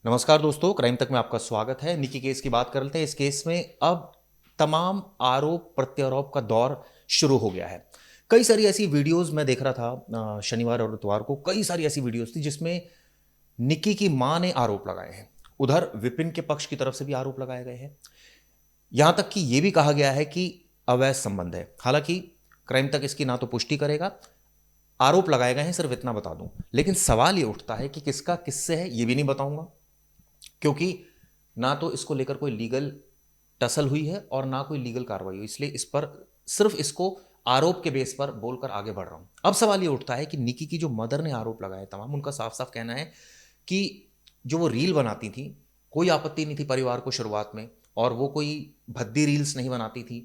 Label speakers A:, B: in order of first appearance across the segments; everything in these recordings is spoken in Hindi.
A: नमस्कार दोस्तों, क्राइम तक में आपका स्वागत है। निकी केस की बात कर लेते हैं। इस केस में अब तमाम आरोप प्रत्यारोप का दौर शुरू हो गया है। कई सारी ऐसी वीडियोस मैं देख रहा था शनिवार और इतवार को कई सारी ऐसी वीडियोस थी जिसमें निकी की मां ने आरोप लगाए हैं। उधर विपिन के पक्ष की तरफ से भी आरोप लगाए गए हैं। यहां तक कि यह भी कहा गया है कि अवैध संबंध है। हालांकि क्राइम तक इसकी ना तो पुष्टि करेगा, आरोप लगाए गए हैं, सिर्फ इतना बता दूं। लेकिन सवाल यह उठता है कि किसका किससे है, यह भी नहीं बताऊंगा, क्योंकि ना तो इसको लेकर कोई लीगल टसल हुई है और ना कोई लीगल कार्रवाई हुई। इसलिए इस पर सिर्फ इसको आरोप के बेस पर बोलकर आगे बढ़ रहा हूं। अब सवाल ये उठता है कि निकी की जो मदर ने आरोप लगाए तमाम, उनका साफ साफ कहना है कि जो वो रील बनाती थी, कोई आपत्ति नहीं थी परिवार को शुरुआत में, और वो कोई भद्दी रील्स नहीं बनाती थी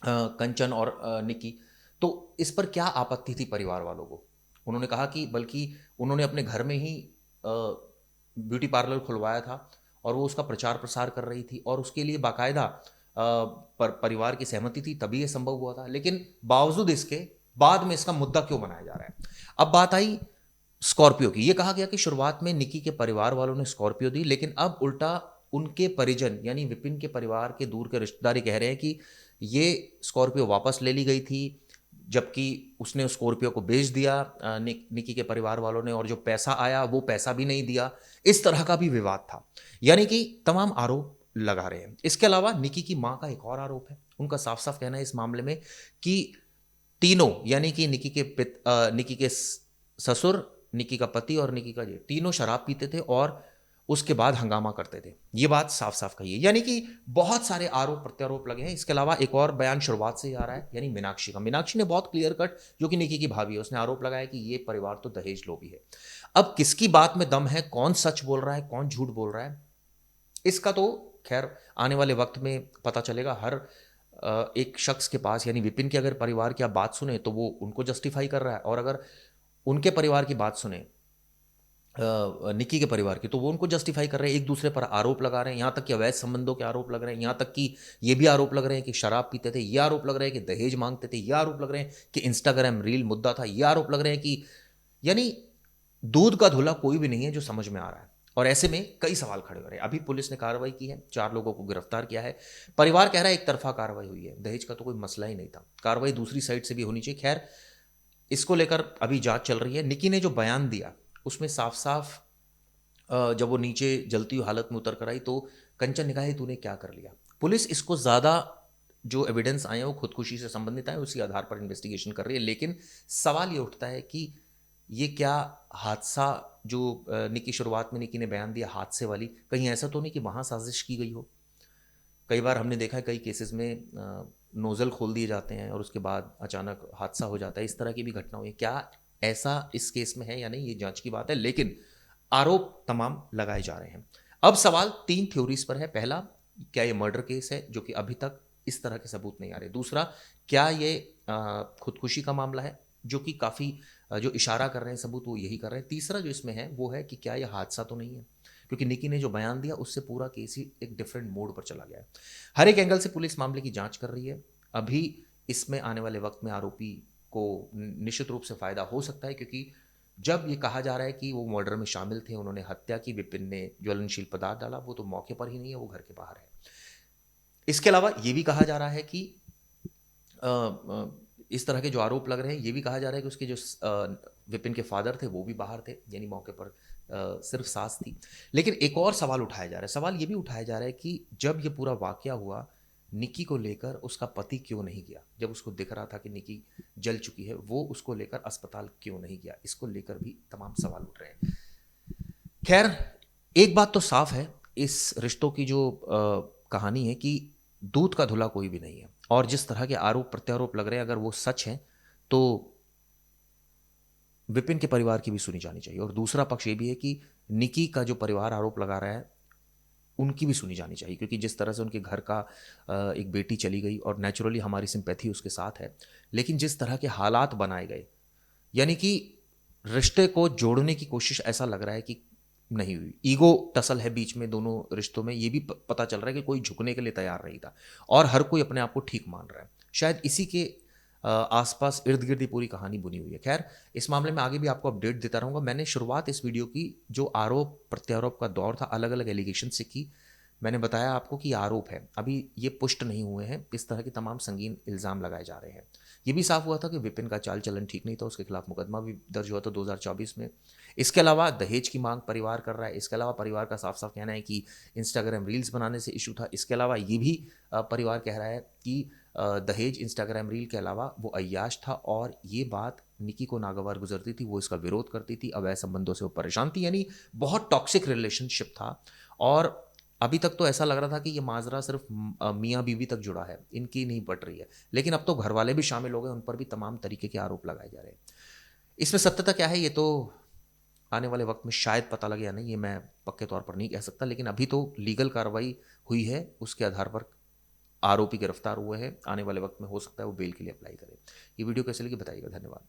A: कंचन और निकी। तो इस पर क्या आपत्ति थी परिवार वालों को? उन्होंने कहा कि बल्कि उन्होंने अपने घर में ही ब्यूटी पार्लर खुलवाया था और वो उसका प्रचार प्रसार कर रही थी, और उसके लिए बाकायदा परिवार की सहमति थी, तभी ये संभव हुआ था। लेकिन बावजूद इसके बाद में इसका मुद्दा क्यों बनाया जा रहा है? अब बात आई स्कॉर्पियो की। ये कहा गया कि शुरुआत में निकी के परिवार वालों ने स्कॉर्पियो दी, लेकिन अब उल्टा उनके परिजन यानी विपिन के परिवार के दूर के रिश्तेदार कह रहे हैं कि ये स्कॉर्पियो वापस ले ली गई थी, जबकि उसने उस स्कॉर्पियो को बेच दिया निकी के परिवार वालों ने, और जो पैसा आया वो पैसा भी नहीं दिया। इस तरह का भी विवाद था। यानी कि तमाम आरोप लगा रहे हैं। इसके अलावा निकी की मां का एक और आरोप है। उनका साफ साफ कहना है इस मामले में कि तीनों, यानी कि निकी के ससुर, निकी का पति और निकी का जेठ, तीनों शराब पीते थे और उसके बाद हंगामा करते थे। ये बात साफ साफ कही है। यानी कि बहुत सारे आरोप प्रत्यारोप लगे हैं। इसके अलावा एक और बयान शुरुआत से ही आ रहा है, यानी मीनाक्षी का। मीनाक्षी ने बहुत क्लियर कट, जो कि निकी की भाभी है, उसने आरोप लगाया कि ये परिवार तो दहेज लोभी है। अब किसकी बात में दम है, कौन सच बोल रहा है, कौन झूठ बोल रहा है, इसका तो खैर आने वाले वक्त में पता चलेगा। हर एक शख्स के पास, यानी विपिन के अगर परिवार की आप बात सुने तो वो उनको जस्टिफाई कर रहा है, और अगर उनके परिवार की बात सुने निकी के परिवार की, तो वो उनको जस्टिफाई कर रहे हैं। एक दूसरे पर आरोप लगा रहे हैं, यहाँ तक कि अवैध संबंधों के आरोप लग रहे हैं, यहाँ तक कि ये भी आरोप लग रहे हैं कि शराब पीते थे, ये आरोप लग रहे हैं कि दहेज मांगते थे, ये आरोप लग रहे हैं कि इंस्टाग्राम रील मुद्दा था, ये आरोप लग रहे हैं कि, यानी दूध का धुला कोई भी नहीं है जो समझ में आ रहा है। और ऐसे में कई सवाल खड़े हो रहे हैं। अभी पुलिस ने कार्रवाई की है, 4 लोगों को गिरफ्तार किया है। परिवार कह रहा है एक तरफा कार्रवाई हुई है, दहेज का तो कोई मसला ही नहीं था, कार्रवाई दूसरी साइड से भी होनी चाहिए। खैर, इसको लेकर अभी जांच चल रही है। निकी ने जो बयान दिया उसमें साफ साफ जब वो नीचे जलती हुई हालत में उतर कर आई तो कंचन ने कहा है तूने क्या कर लिया। पुलिस इसको ज़्यादा, जो एविडेंस आए हैं वो खुदकुशी से संबंधित आए, उसी आधार पर इन्वेस्टिगेशन कर रही है। लेकिन सवाल ये उठता है कि ये क्या हादसा, जो निकी शुरुआत में निकी ने बयान दिया हादसे वाली, कहीं ऐसा तो नहीं कि वहाँ साजिश की गई हो? कई बार हमने देखा है कई केसेस में नोज़ल खोल दिए जाते हैं और उसके बाद अचानक हादसा हो जाता है। इस तरह की भी घटना हुई है। क्या ऐसा इस केस में है या नहीं, ये जांच की बात है। लेकिन आरोप तमाम लगाए जा रहे हैं। अब सवाल 3 थ्योरीज पर है। पहला, क्या ये मर्डर केस है, जो कि अभी तक इस तरह के सबूत नहीं आ रहे। दूसरा, क्या ये खुदकुशी का मामला है, जो कि काफ़ी जो इशारा कर रहे हैं सबूत वो यही कर रहे हैं। तीसरा जो इसमें है वो है कि क्या ये हादसा तो नहीं है, क्योंकि निकी ने जो बयान दिया उससे पूरा केस ही एक डिफरेंट मोड पर चला गया है। हर एक एंगल से पुलिस मामले की जांच कर रही है। अभी इसमें आने वाले वक्त में आरोपी को निश्चित रूप से फायदा हो सकता है, क्योंकि जब ये कहा जा रहा है कि वो मर्डर में शामिल थे, उन्होंने हत्या की, विपिन ने ज्वलनशील पदार्थ डाला, वो तो मौके पर ही नहीं है, वो घर के बाहर है। इसके अलावा ये भी कहा जा रहा है कि इस तरह के जो आरोप लग रहे हैं, ये भी कहा जा रहा है कि उसके जो विपिन के फादर थे वो भी बाहर थे, यानी मौके पर सिर्फ सास थी। लेकिन एक और सवाल उठाया जा रहा है। सवाल ये भी उठाया जा रहा है कि जब ये पूरा वाकया हुआ, निकी को लेकर उसका पति क्यों नहीं गया? जब उसको दिख रहा था कि निकी जल चुकी है, वो उसको लेकर अस्पताल क्यों नहीं गया? इसको लेकर भी तमाम सवाल उठ रहे हैं। खैर, एक बात तो साफ है, इस रिश्तों की जो कहानी है कि दूध का धुला कोई भी नहीं है, और जिस तरह के आरोप प्रत्यारोप लग रहे हैं, अगर वो सच हैं तो विपिन के परिवार की भी सुनी जानी चाहिए। और दूसरा पक्ष ये भी है कि निकी का जो परिवार आरोप लगा रहा है उनकी भी सुनी जानी चाहिए, क्योंकि जिस तरह से उनके घर का एक बेटी चली गई, और नेचुरली हमारी सिंपैथी उसके साथ है, लेकिन जिस तरह के हालात बनाए गए, यानी कि रिश्ते को जोड़ने की कोशिश ऐसा लग रहा है कि नहीं हुई। ईगो टसल है बीच में दोनों रिश्तों में। ये भी पता चल रहा है कि कोई झुकने के लिए तैयार नहीं था, और हर कोई अपने आप को ठीक मान रहा है। शायद इसी के आसपास इर्द गिर्द ही पूरी कहानी बुनी हुई है। खैर, इस मामले में आगे भी आपको अपडेट देता रहूँगा। मैंने शुरुआत इस वीडियो की जो आरोप प्रत्यारोप का दौर था, अलग अलग एलिगेशन से की। मैंने बताया आपको कि आरोप है, अभी ये पुष्ट नहीं हुए हैं। इस तरह के तमाम संगीन इल्ज़ाम लगाए जा रहे हैं। ये भी साफ हुआ था कि विपिन का चाल चलन ठीक नहीं था, उसके खिलाफ मुकदमा भी दर्ज हुआ था 2024 में। इसके अलावा दहेज की मांग परिवार कर रहा है। इसके अलावा परिवार का साफ साफ कहना है कि इंस्टाग्राम रील्स बनाने से इशू था। इसके अलावा ये भी परिवार कह रहा है कि दहेज, इंस्टाग्राम रील के अलावा वो अय्याश था और ये बात निकी को नागवार गुजरती थी, वो इसका विरोध करती थी, अवैध संबंधों से वो परेशान थी, यानी बहुत टॉक्सिक रिलेशनशिप था। और अभी तक तो ऐसा लग रहा था कि ये माजरा सिर्फ मियाँ बीवी तक जुड़ा है, इनकी नहीं पट रही है। लेकिन अब तो घर वाले भी शामिल हो गए, उन पर भी तमाम तरीके के आरोप लगाए जा रहे हैं। इसमें सत्यता क्या है, ये तो आने वाले वक्त में शायद पता लगे या नहीं, ये मैं पक्के तौर पर नहीं कह सकता। लेकिन अभी तो लीगल कार्रवाई हुई है, उसके आधार पर आरोपी गिरफ्तार हुए हैं। आने वाले वक्त में हो सकता है वो बेल के लिए अप्लाई करें। ये वीडियो कैसे लगी बताइएगा। धन्यवाद।